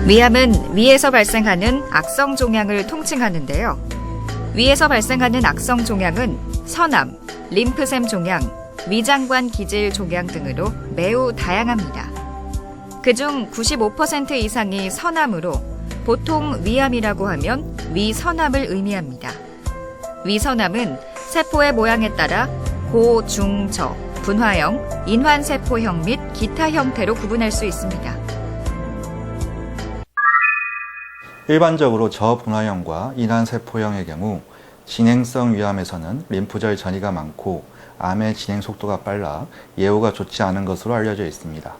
위암은 위에서 발생하는 악성 종양을 통칭하는데요. 위에서 발생하는 악성 종양은 선암, 림프샘 종양, 위장관 기질 종양 등으로 매우 다양합니다. 그중 95% 이상이 선암으로 보통 위암이라고 하면 위선암을 의미합니다. 위선암은 세포의 모양에 따라 고, 중, 저, 분화형, 인환세포형 및 기타 형태로 구분할 수 있습니다. 일반적으로 저분화형과 인환세포형의 경우 진행성 위암에서는 림프절 전이가 많고 암의 진행 속도가 빨라 예후가 좋지 않은 것으로 알려져 있습니다.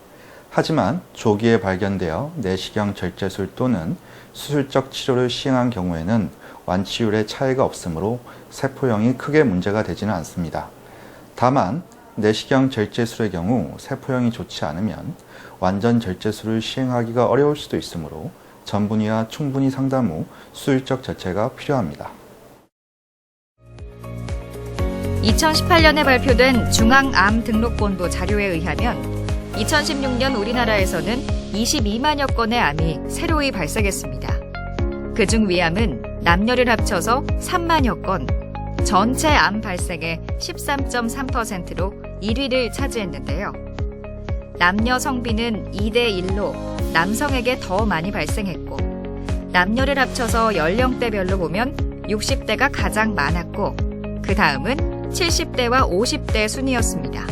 하지만 조기에 발견되어 내시경 절제술 또는 수술적 치료를 시행한 경우에는 완치율에 차이가 없으므로 세포형이 크게 문제가 되지는 않습니다. 다만 내시경 절제술의 경우 세포형이 좋지 않으면 완전 절제술을 시행하기가 어려울 수도 있으므로 전분이와 충분히 상담 후 수술적 조치가 필요합니다. 2018년에 발표된 중앙암 등록본부 자료에 의하면 2016년 우리나라에서는 22만여 건의 암이 새로이 발생했습니다. 그중 위암은 남녀를 합쳐서 3만여 건, 전체 암 발생의 13.3%로 1위를 차지했는데요. 남녀 성비는 2대1로 남성에게 더 많이 발생했고, 남녀를 합쳐서 연령대별로 보면 60대가 가장 많았고, 그 다음은 70대와 50대 순이었습니다.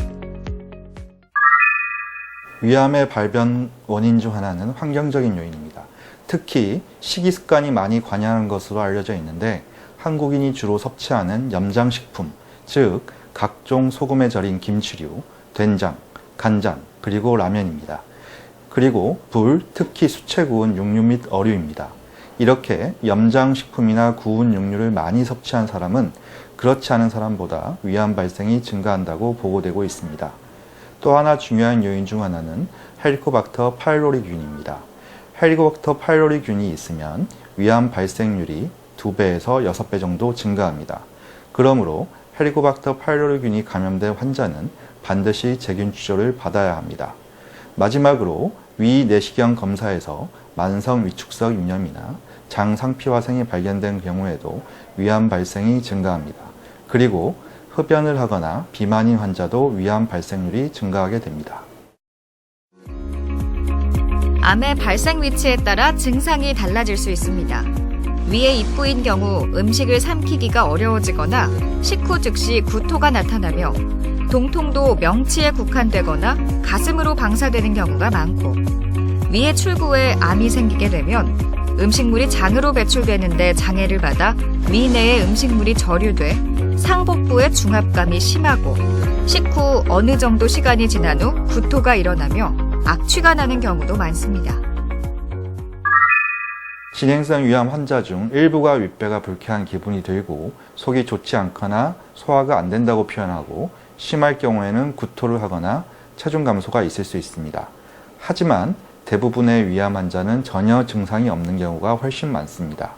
위암의 발병 원인 중 하나는 환경적인 요인입니다. 특히 식이 습관이 많이 관여하는 것으로 알려져 있는데 한국인이 주로 섭취하는 염장식품, 즉 각종 소금에 절인 김치류, 된장, 간장, 그리고 라면입니다. 그리고 불, 특히 수채 구운 육류 및 어류입니다. 이렇게 염장식품이나 구운 육류를 많이 섭취한 사람은 그렇지 않은 사람보다 위암 발생이 증가한다고 보고되고 있습니다. 또 하나 중요한 요인 중 하나는 헬리코박터 파일로리균입니다. 헬리코박터 파일로리균이 있으면 위암 발생률이 2배에서 6배 정도 증가합니다. 그러므로 헬리코박터 파일로리균이 감염된 환자는 반드시 세균 치료를 받아야 합니다. 마지막으로 위 내시경 검사에서 만성 위축성 입염이나 장 상피화생이 발견된 경우에도 위암 발생이 증가합니다. 그리고 흡연을 하거나 비만인 환자도 위암 발생률이 증가하게 됩니다. 암의 발생 위치에 따라 증상이 달라질 수 있습니다. 위에 입구인 경우 음식을 삼키기가 어려워지거나 식후 즉시 구토가 나타나며 동통도 명치에 국한되거나 가슴으로 방사되는 경우가 많고, 위의 출구에 암이 생기게 되면 음식물이 장으로 배출되는데 장애를 받아 위 내에 음식물이 저류돼 상복부의 중압감이 심하고 식후 어느 정도 시간이 지난 후 구토가 일어나며 악취가 나는 경우도 많습니다. 진행성 위암 환자 중 일부가 윗배가 불쾌한 기분이 들고 속이 좋지 않거나 소화가 안 된다고 표현하고 심할 경우에는 구토를 하거나 체중 감소가 있을 수 있습니다. 하지만 대부분의 위암 환자는 전혀 증상이 없는 경우가 훨씬 많습니다.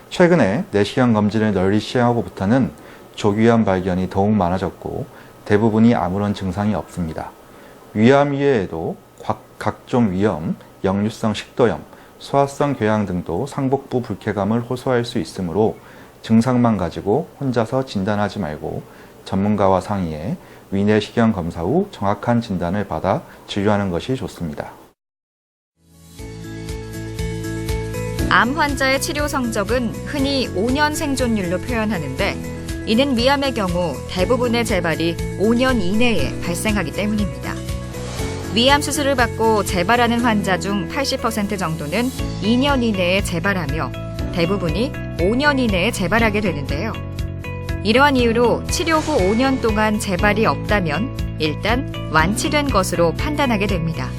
최근에 내시경 검진을 널리 시행하고부터는 조기위암 발견이 더욱 많아졌고 대부분이 아무런 증상이 없습니다. 위암 이외에도 각종 위염, 역류성 식도염, 소화성 궤양 등도 상복부 불쾌감을 호소할 수 있으므로 증상만 가지고 혼자서 진단하지 말고 전문가와 상의해 위내시경 검사 후 정확한 진단을 받아 진료하는 것이 좋습니다. 암 환자의 치료 성적은 흔히 5년 생존율로 표현하는데, 이는 위암의 경우 대부분의 재발이 5년 이내에 발생하기 때문입니다. 위암 수술을 받고 재발하는 환자 중 80% 정도는 2년 이내에 재발하며 대부분이 5년 이내에 재발하게 되는데요. 이러한 이유로 치료 후 5년 동안 재발이 없다면 일단 완치된 것으로 판단하게 됩니다.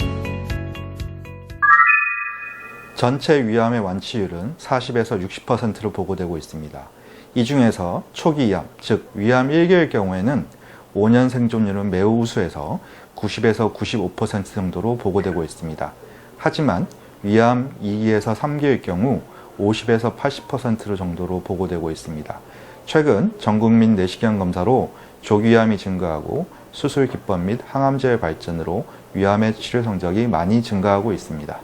전체 위암의 완치율은 40에서 60%로 보고되고 있습니다. 이 중에서 초기암, 즉 위암 1기의 경우에는 5년 생존율은 매우 우수해서 90에서 95% 정도로 보고되고 있습니다. 하지만 위암 2기에서 3기의 경우 50에서 80% 정도로 보고되고 있습니다. 최근 전국민 내시경 검사로 조기위암이 증가하고 수술 기법 및 항암제의 발전으로 위암의 치료 성적이 많이 증가하고 있습니다.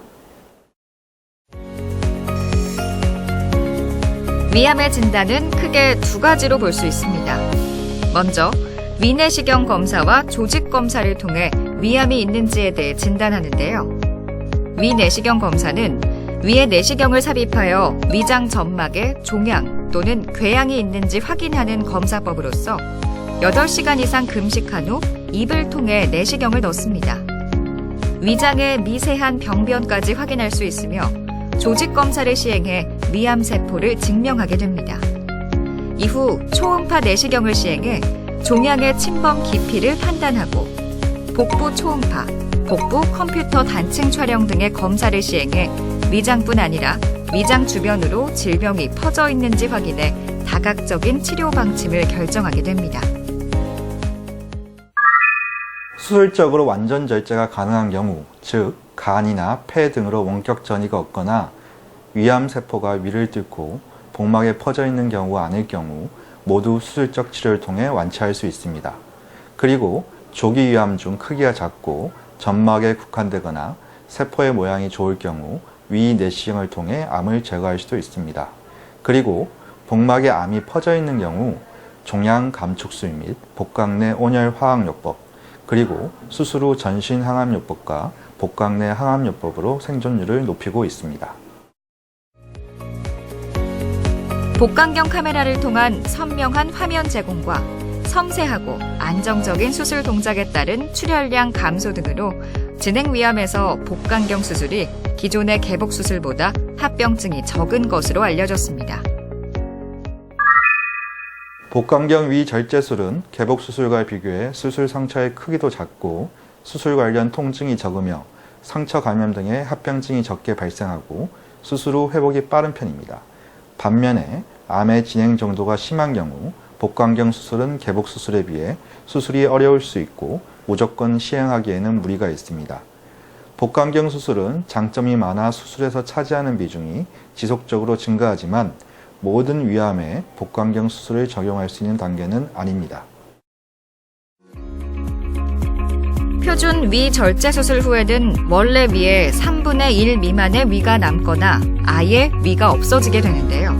위암의 진단은 크게 두 가지로 볼 수 있습니다. 먼저 위내시경 검사와 조직 검사를 통해 위암이 있는지에 대해 진단하는데요. 위내시경 검사는 위에 내시경을 삽입하여 위장 점막에 종양 또는 궤양이 있는지 확인하는 검사법으로서 8시간 이상 금식한 후 입을 통해 내시경을 넣습니다. 위장의 미세한 병변까지 확인할 수 있으며 조직 검사를 시행해 위암 세포를 증명하게 됩니다. 이후 초음파 내시경을 시행해 종양의 침범 깊이를 판단하고 복부 초음파, 복부 컴퓨터 단층 촬영 등의 검사를 시행해 위장뿐 아니라 위장 주변으로 질병이 퍼져 있는지 확인해 다각적인 치료 방침을 결정하게 됩니다. 수술적으로 완전 절제가 가능한 경우, 즉 간이나 폐 등으로 원격 전이가 없거나 위암 세포가 위를 뚫고 복막에 퍼져 있는 경우가 아닐 경우 모두 수술적 치료를 통해 완치할 수 있습니다. 그리고 조기 위암 중 크기가 작고 점막에 국한되거나 세포의 모양이 좋을 경우 위 내시경을 통해 암을 제거할 수도 있습니다. 그리고 복막에 암이 퍼져 있는 경우 종양 감축술 및 복강 내 온열 화학요법, 그리고 수술 후 전신 항암요법과 복강 내 항암요법으로 생존율을 높이고 있습니다. 복강경 카메라를 통한 선명한 화면 제공과 섬세하고 안정적인 수술 동작에 따른 출혈량 감소 등으로 진행 위암에서 복강경 수술이 기존의 개복 수술보다 합병증이 적은 것으로 알려졌습니다. 복강경 위 절제술은 개복 수술과 비교해 수술 상처의 크기도 작고 수술 관련 통증이 적으며 상처 감염 등의 합병증이 적게 발생하고 수술 후 회복이 빠른 편입니다. 반면에 암의 진행 정도가 심한 경우 복강경 수술은 개복 수술에 비해 수술이 어려울 수 있고 무조건 시행하기에는 무리가 있습니다. 복강경 수술은 장점이 많아 수술에서 차지하는 비중이 지속적으로 증가하지만 모든 위암에 복강경 수술을 적용할 수 있는 단계는 아닙니다. 표준 위 절제 수술 후에는 원래 위에 3분의 1 미만의 위가 남거나 아예 위가 없어지게 되는데요.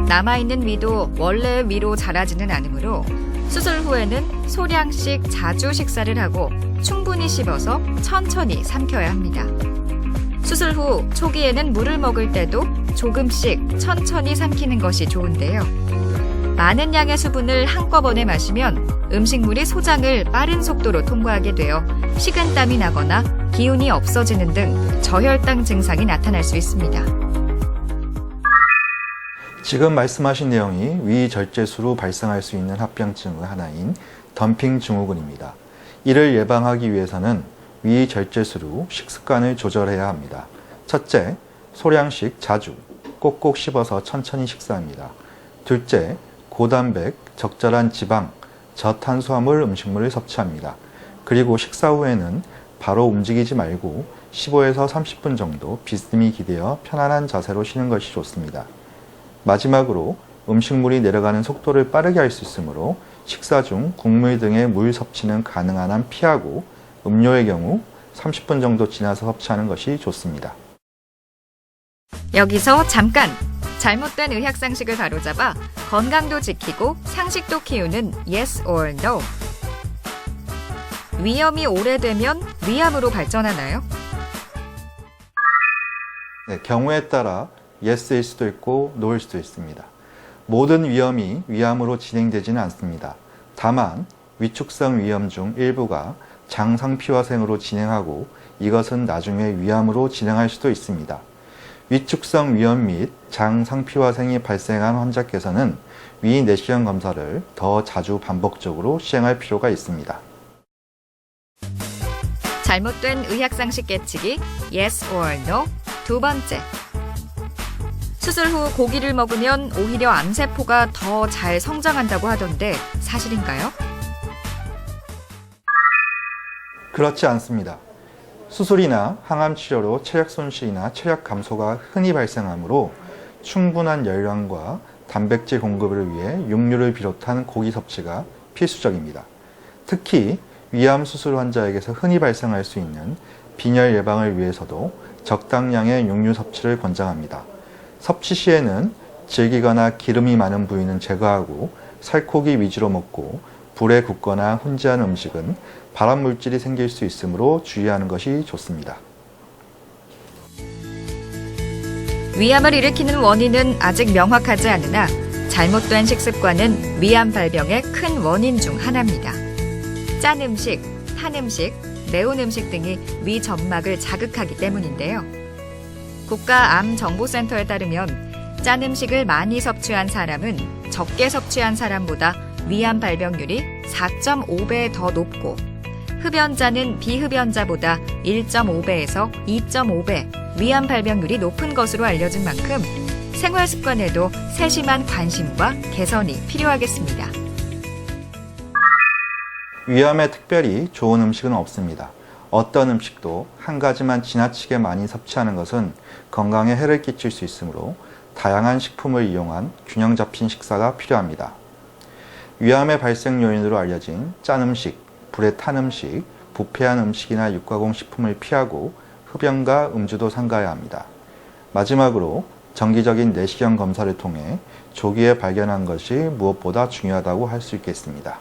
남아있는 위도 원래의 위로 자라지는 않으므로 수술 후에는 소량씩 자주 식사를 하고 충분히 씹어서 천천히 삼켜야 합니다. 수술 후 초기에는 물을 먹을 때도 조금씩 천천히 삼키는 것이 좋은데요. 많은 양의 수분을 한꺼번에 마시면 음식물이 소장을 빠른 속도로 통과하게 되어 식은땀이 나거나 기운이 없어지는 등 저혈당 증상이 나타날 수 있습니다. 지금 말씀하신 내용이 위 절제수로 발생할 수 있는 합병증의 하나인 덤핑 증후군입니다. 이를 예방하기 위해서는 위 절제수로 식습관을 조절해야 합니다. 첫째, 소량씩 자주 꼭꼭 씹어서 천천히 식사합니다. 둘째, 고단백, 적절한 지방, 저탄수화물 음식물을 섭취합니다. 그리고 식사 후에는 바로 움직이지 말고 15에서 30분 정도 비스듬히 기대어 편안한 자세로 쉬는 것이 좋습니다. 마지막으로 음식물이 내려가는 속도를 빠르게 할 수 있으므로 식사 중 국물 등의 물 섭취는 가능한 한 피하고 음료의 경우 30분 정도 지나서 섭취하는 것이 좋습니다. 여기서 잠깐! 잘못된 의학상식을 바로잡아 건강도 지키고 상식도 키우는 Yes or No. 위염이 오래되면 위암으로 발전하나요? 네, 경우에 따라 Yes일 수도 있고 No일 수도 있습니다. 모든 위염이 위암으로 진행되지는 않습니다. 다만 위축성 위염 중 일부가 장상피화생으로 진행하고 이것은 나중에 위암으로 진행할 수도 있습니다. 위축성 위염 및 장상피화생이 발생한 환자께서는 위 내시경 검사를 더 자주 반복적으로 시행할 필요가 있습니다. 잘못된 의학상식 깨치기 Yes or No. 두 번째. 수술 후 고기를 먹으면 오히려 암세포가 더 잘 성장한다고 하던데 사실인가요? 그렇지 않습니다. 수술이나 항암 치료로 체력 손실이나 체력 감소가 흔히 발생하므로 충분한 열량과 단백질 공급을 위해 육류를 비롯한 고기 섭취가 필수적입니다. 특히 위암 수술 환자에게서 흔히 발생할 수 있는 빈혈 예방을 위해서도 적당량의 육류 섭취를 권장합니다. 섭취 시에는 질기거나 기름이 많은 부위는 제거하고 살코기 위주로 먹고 불에 굽거나 훈제한 음식은 발암 물질이 생길 수 있으므로 주의하는 것이 좋습니다. 위암을 일으키는 원인은 아직 명확하지 않으나 잘못된 식습관은 위암 발병의 큰 원인 중 하나입니다. 짠 음식, 탄 음식, 매운 음식 등이 위 점막을 자극하기 때문인데요. 국가암정보센터에 따르면 짠 음식을 많이 섭취한 사람은 적게 섭취한 사람보다 위암 발병률이 4.5배 더 높고 흡연자는 비흡연자보다 1.5배에서 2.5배 위암 발병률이 높은 것으로 알려진 만큼 생활 습관에도 세심한 관심과 개선이 필요하겠습니다. 위암에 특별히 좋은 음식은 없습니다. 어떤 음식도 한 가지만 지나치게 많이 섭취하는 것은 건강에 해를 끼칠 수 있으므로 다양한 식품을 이용한 균형 잡힌 식사가 필요합니다. 위암의 발생 요인으로 알려진 짠 음식, 불에 탄 음식, 부패한 음식이나 육가공 식품을 피하고 흡연과 음주도 삼가야 합니다. 마지막으로 정기적인 내시경 검사를 통해 조기에 발견한 것이 무엇보다 중요하다고 할 수 있겠습니다.